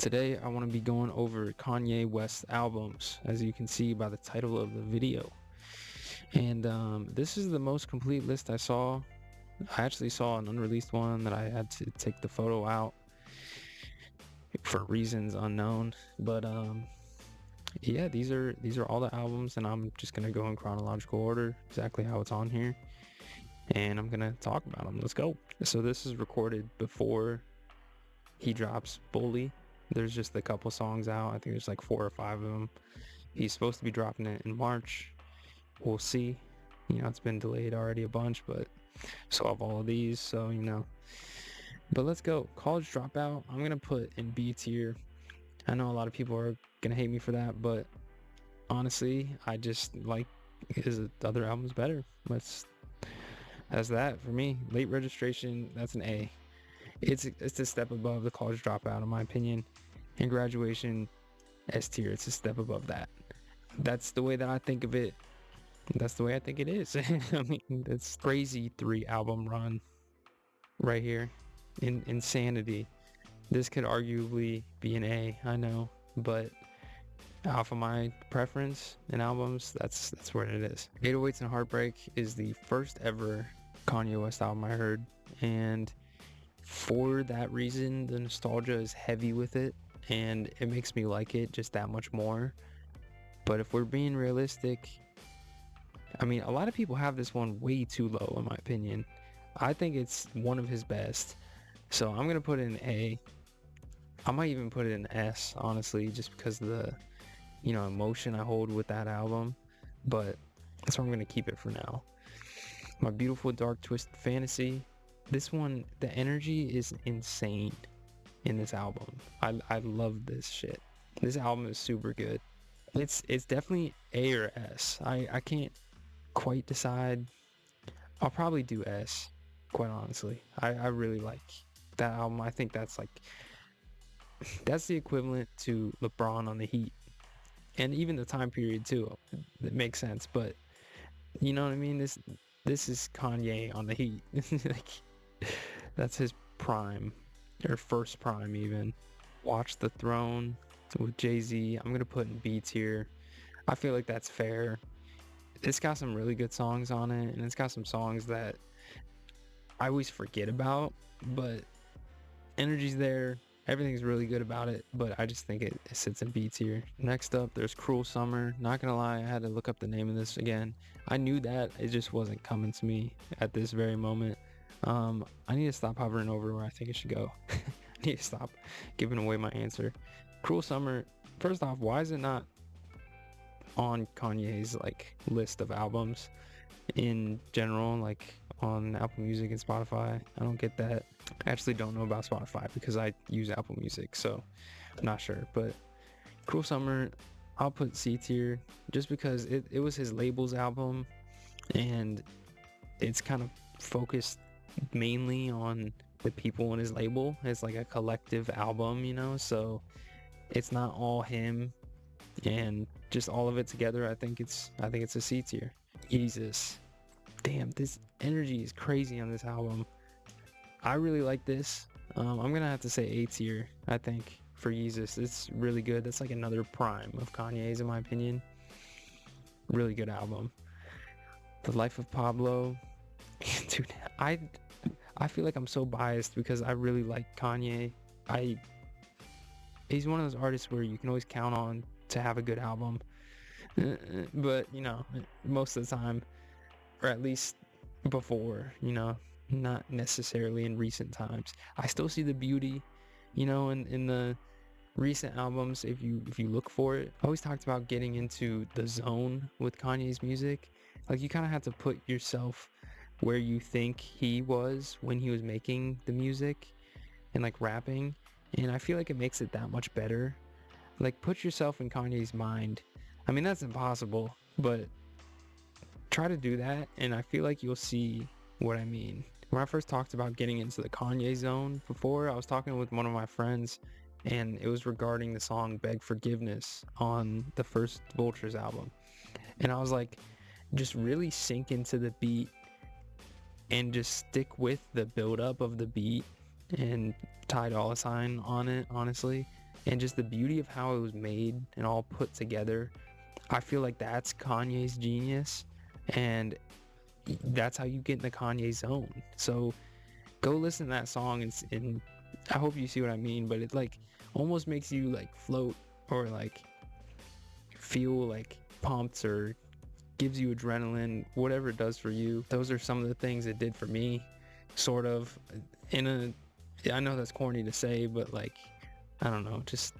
Today, I want to be going over Kanye West albums, as you can see by the title of the video. And this is the most complete list I saw. I actually saw an unreleased one that I had to take the photo out for reasons unknown. But yeah, these are all the albums, and I'm just gonna go in chronological order, exactly how it's on here, and I'm gonna talk about them. Let's go. So this is recorded before he drops Bully. There's just a couple songs out. I think there's like 4 or 5 of them. He's supposed to be dropping it in March. We'll see. It's been delayed already a bunch, but so have all of these. So, But let's go. College Dropout, I'm going to put in B tier. I know a lot of people are going to hate me for that, but honestly, I just like his other albums better. That's that for me. Late Registration, that's an A. It's a step above the College Dropout, in my opinion. And Graduation, S tier. It's a step above that. That's the way that I think of it. That's the way I think it is. I mean, that's crazy 3-album run right here. Insanity. This could arguably be an A, I know, but off of my preference in albums, that's where it is. 808s and Heartbreak is the first ever Kanye West album I heard, and for that reason, the nostalgia is heavy with it, and it makes me like it just that much more. But if we're being realistic, I mean, a lot of people have this one way too low, in my opinion. I think it's one of his best, so I'm gonna put it in A. I might even put it in S, honestly, just because of the emotion I hold with that album, but that's where I'm gonna keep it for now. My Beautiful Dark Twisted Fantasy, this one, the energy is insane in this album. I love this shit. This album is super good. It's definitely A or S. I can't quite decide. I'll probably do S, quite honestly. I really like that album. I think that's the equivalent to LeBron on the Heat, and even the time period too. It makes sense, but you know what I mean. This is Kanye on the Heat. That's his prime, or first prime even. Watch the Throne with Jay-Z, I'm gonna put in B tier. I feel like that's fair. It's got some really good songs on it, and it's got some songs that I always forget about, but energy's there. Everything's really good about it, but I just think it sits in B tier. Next up, there's Cruel Summer. Not gonna lie, I had to look up the name of this again. I knew that, it just wasn't coming to me at this very moment. I need to stop hovering over where I think it should go. I need to stop giving away my answer. Cruel Summer, first off, why is it not on Kanye's list of albums in general, on Apple Music and Spotify? I don't get that. I actually don't know about Spotify because I use Apple Music, so I'm not sure. But Cruel Summer, I'll put C tier just because it was his label's album, and it's kind of focused mainly on the people in his label. It's like a collective album, so it's not all him, and just all of it together, I think it's a C tier. Jesus, damn, this energy is crazy on this album. I really like this. I'm gonna have to say A tier, I think, for Yeezus. It's really good. That's like another prime of Kanye's, in my opinion. Really good album. The Life of Pablo, dude, I feel like I'm so biased because I really like Kanye. He's one of those artists where you can always count on to have a good album, but most of the time, or at least before, not necessarily in recent times. I still see the beauty, in the recent albums if you look for it. I always talked about getting into the zone with Kanye's music. You kind of have to put yourself where you think he was when he was making the music and rapping, and I feel like it makes it that much better. Put yourself in Kanye's mind. I mean, that's impossible, but try to do that, and I feel like you'll see what I mean. When I first talked about getting into the Kanye zone before, I was talking with one of my friends, and it was regarding the song Beg Forgiveness on the first Vultures album. And I was like, just really sink into the beat and just stick with the build up of the beat and Ty Dolla $ign on it, honestly. and just the beauty of how it was made and all put together. I feel like that's Kanye's genius, and that's how you get in the Kanye zone. So go listen to that song, and I hope you see what I mean, but it like almost makes you like float, or like feel like pumped, or gives you adrenaline, whatever it does for you. Those are some of the things it did for me, sort of. In a, I know that's corny to say, but like, I don't know, just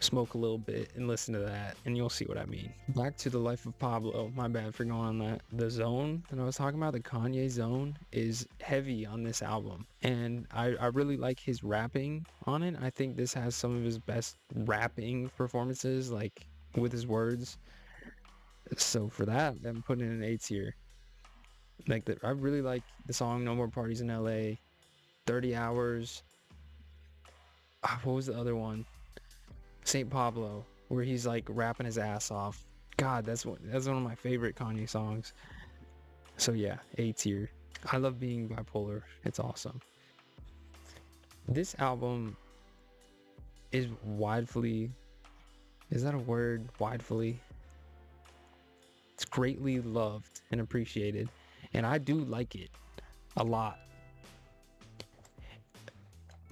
smoke a little bit and listen to that and you'll see what I mean. Back to The Life of Pablo. My bad for going on that. The zone that I was talking about, the Kanye zone, is heavy on this album, and I really like his rapping on it. I think this has some of his best rapping performances, like with his words. So for that, I'm putting it in A tier. Like I really like the song No More Parties in LA, 30 Hours. What was the other one? St. Pablo, where he's like rapping his ass off. God, that's one of my favorite Kanye songs. So yeah, A tier. I love Being Bipolar. It's awesome. This album is widely, is that a word? Widely. It's greatly loved and appreciated, and I do like it a lot,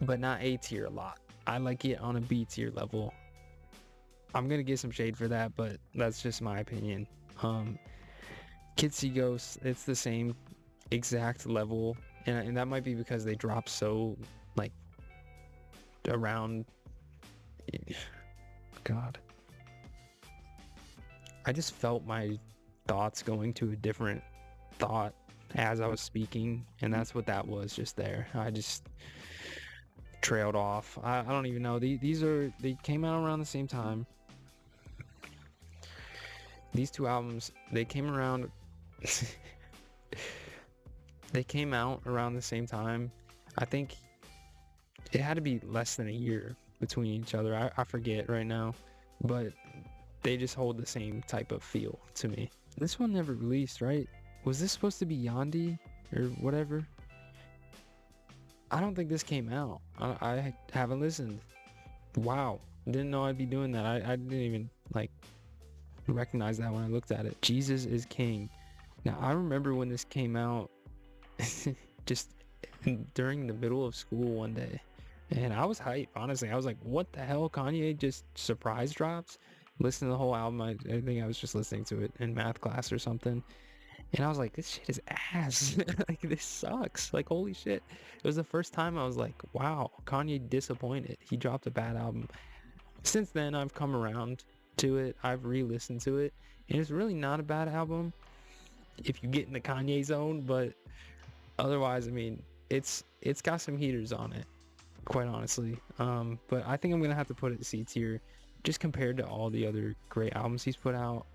but not A tier a lot. I like it on a B tier level. I'm gonna get some shade for that, but that's just my opinion. Kids See Ghosts, it's the same exact level, and that might be because they drop so like around. God, I just felt my thoughts going to a different thought as I was speaking, and that's what that was just there. I just trailed off. I don't even know. They came out around the same time. These two albums, they came around they came out around the same time. I think it had to be less than a year between each other. I forget right now, but they just hold the same type of feel to me. This one never released, right? Was this supposed to be Yandi or whatever? I don't think this came out. I haven't listened. Wow. Didn't know I'd be doing that. I didn't even like recognize that when I looked at it. Jesus is King. Now, I remember when this came out just during the middle of school one day, and I was hyped, honestly. I was like, what the hell? Kanye just surprise drops? Listen to the whole album. I think I was just listening to it in math class or something. And I was like, this shit is ass. Like, this sucks. Like, holy shit. It was the first time I was like, wow, Kanye disappointed. He dropped a bad album. Since then, I've come around to it. I've re-listened to it. And it's really not a bad album if you get in the Kanye zone. But otherwise, I mean, it's got some heaters on it, quite honestly. But I think I'm going to have to put it C tier. Just compared to all the other great albums he's put out,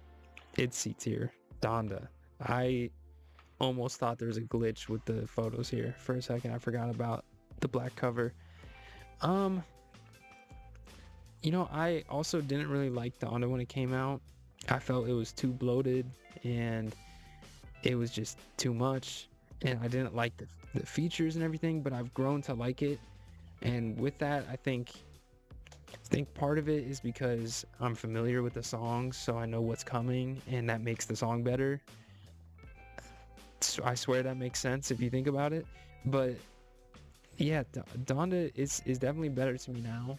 it's C tier. Donda. I almost thought there was a glitch with the photos here for a second. I forgot about the black cover. You know, I also didn't really like Donda when it came out. I felt it was too bloated and it was just too much, and I didn't like the features and everything, but I've grown to like it. And with that, I think part of it is because I'm familiar with the songs, so I know what's coming, and that makes the song better. So I swear that makes sense if you think about it. But yeah, Donda is definitely better to me now.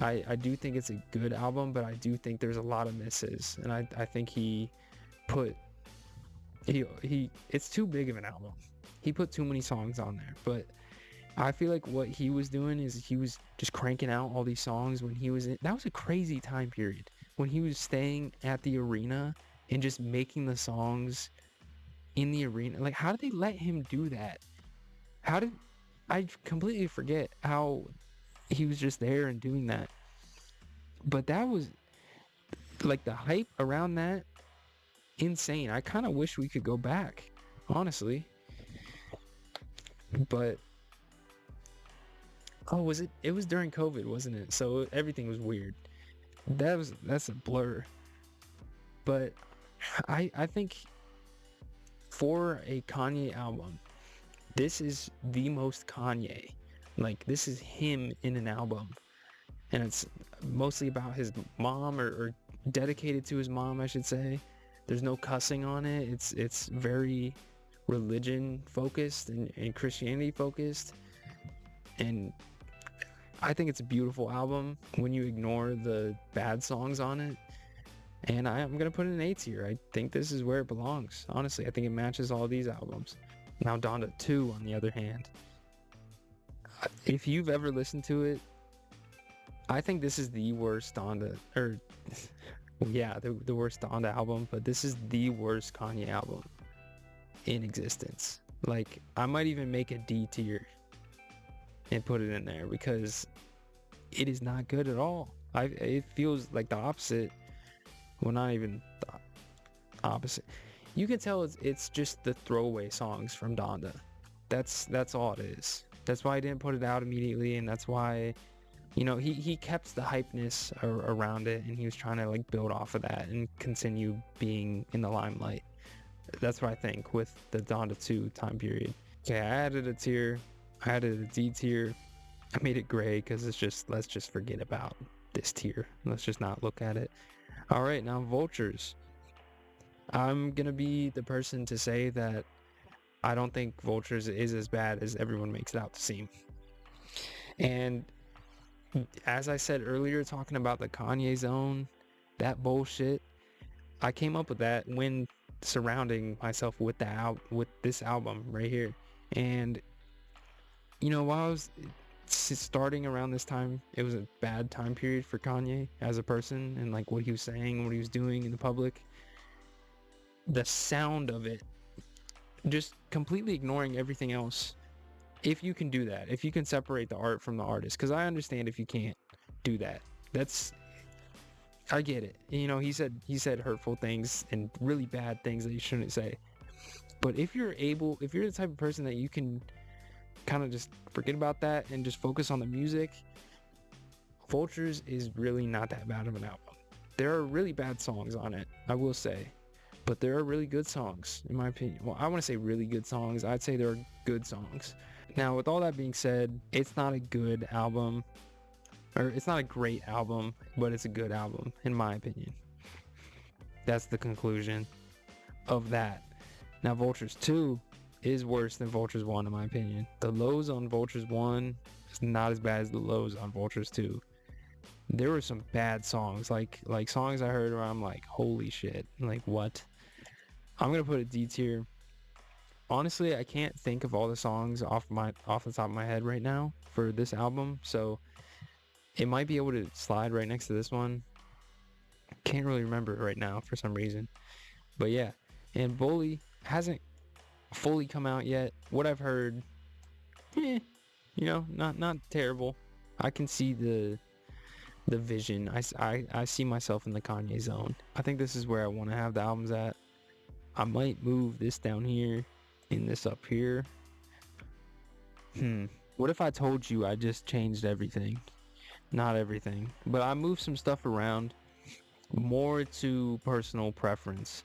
I do think it's a good album, but I do think there's a lot of misses, and I think he it's too big of an album. He put too many songs on there, but I feel like what he was doing is he was just cranking out all these songs when he was in. That was a crazy time period when he was staying at the arena and just making the songs in the arena. Like, how did they let him do that? I completely forget how he was just there and doing that. But that was like the hype around that, insane. I kind of wish we could go back, honestly. But oh, was it? It was during COVID, wasn't it? So everything was weird. That's a blur. But I think for a Kanye album, this is the most Kanye. Like, this is him in an album. and it's mostly about his mom, or dedicated to his mom, I should say. There's no cussing on it. It's very religion focused and Christianity focused, and I think it's a beautiful album when you ignore the bad songs on it. And I'm gonna put it in A tier. I think this is where it belongs. Honestly, I think it matches all these albums. Now Donda 2, on the other hand, if you've ever listened to it, I think this is the worst Donda, or yeah, the worst Donda album, but this is the worst Kanye album in existence. Like, I might even make a D tier and put it in there because it is not good at all. It feels like the opposite. Well, not even the opposite. You can tell it's just the throwaway songs from Donda. That's all it is. That's why I didn't put it out immediately, and that's why, you know, he kept the hypeness around it, and he was trying to like build off of that and continue being in the limelight. That's what I think with the Donda 2 time period. Okay, I added a tier. I added a D tier. I made it gray because it's just, let's just forget about this tier. Let's just not look at it. All right, now Vultures. I'm gonna be the person to say that I don't think Vultures is as bad as everyone makes it out to seem. And as I said earlier, talking about the Kanye zone, that bullshit, I came up with that when surrounding myself with with this album right here. And you know, while I was starting around this time, it was a bad time period for Kanye as a person, and like what he was saying, what he was doing in the public. The sound of it, just completely ignoring everything else. If you can do that, if you can separate the art from the artist, because I understand if you can't do that, I get it. You know, he said hurtful things and really bad things that you shouldn't say. But if you're the type of person that you can kind of just forget about that and just focus on the music, Vultures is really not that bad of an album. There are really bad songs on it, I will say, but there are really good songs, in my opinion. Well, I want to say really good songs. I'd say there are good songs. Now, with all that being said, it's not a good album, or it's not a great album, but it's a good album, in my opinion. That's the conclusion of that. Now, Vultures 2 is worse than Vultures 1, in my opinion. The lows on Vultures 1 is not as bad as the lows on Vultures 2. There were some bad songs, like songs I heard where I'm like, holy shit, like what? I'm gonna put a D tier. Honestly, I can't think of all the songs off the top of my head right now for this album, so it might be able to slide right next to this one. Can't really remember right now for some reason. But yeah, and Bully hasn't fully come out yet. What I've heard, you know, not terrible. I can see the vision. I see myself in the Kanye zone. I think this is where I want to have the albums at. I might move this down here and this up here. What if I told you I just changed everything? Not everything, but I moved some stuff around more to personal preference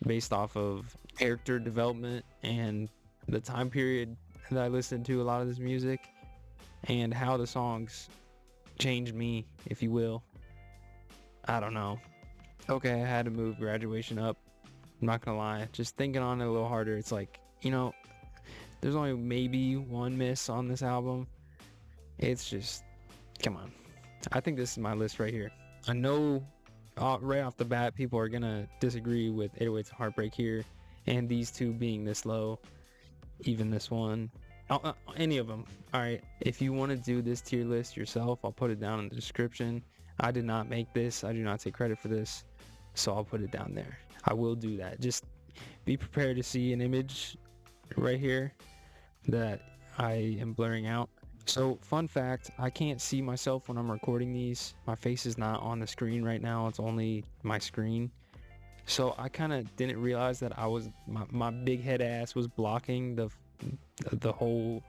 based off of character development and the time period that I listened to a lot of this music and how the songs changed me, if you will. I don't know. Okay, I had to move Graduation up. I'm not gonna lie, just thinking on it a little harder, it's like, you know, there's only maybe one miss on this album. It's just, come on. I think this is my list right here. I know right off the bat people are gonna disagree with 808s and Heartbreak here, and these two being this low, even this one, any of them. All right, if you want to do this tier list yourself, I'll put it down in the description. I did not make this. I do not take credit for this, so I'll put it down there. I will do that. Just be prepared to see an image right here that I am blurring out. So fun fact, I can't see myself when I'm recording these. My face is not on the screen right now. It's only my screen. So I kind of didn't realize that my big head ass was blocking the whole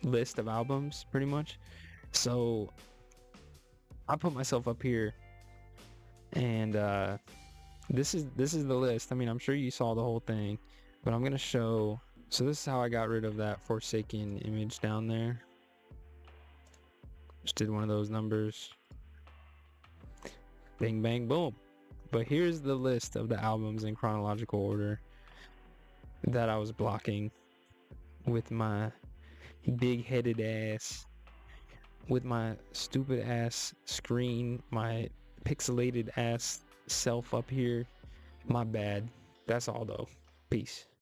list of albums pretty much. So I put myself up here, and this is the list. I mean, I'm sure you saw the whole thing, but I'm gonna show. So this is how I got rid of that Forsaken image down there. Just did one of those numbers. Bing, bang, boom. But here's the list of the albums in chronological order that I was blocking with my big-headed ass, with my stupid ass screen, my pixelated ass self up here. My bad. That's all though. Peace.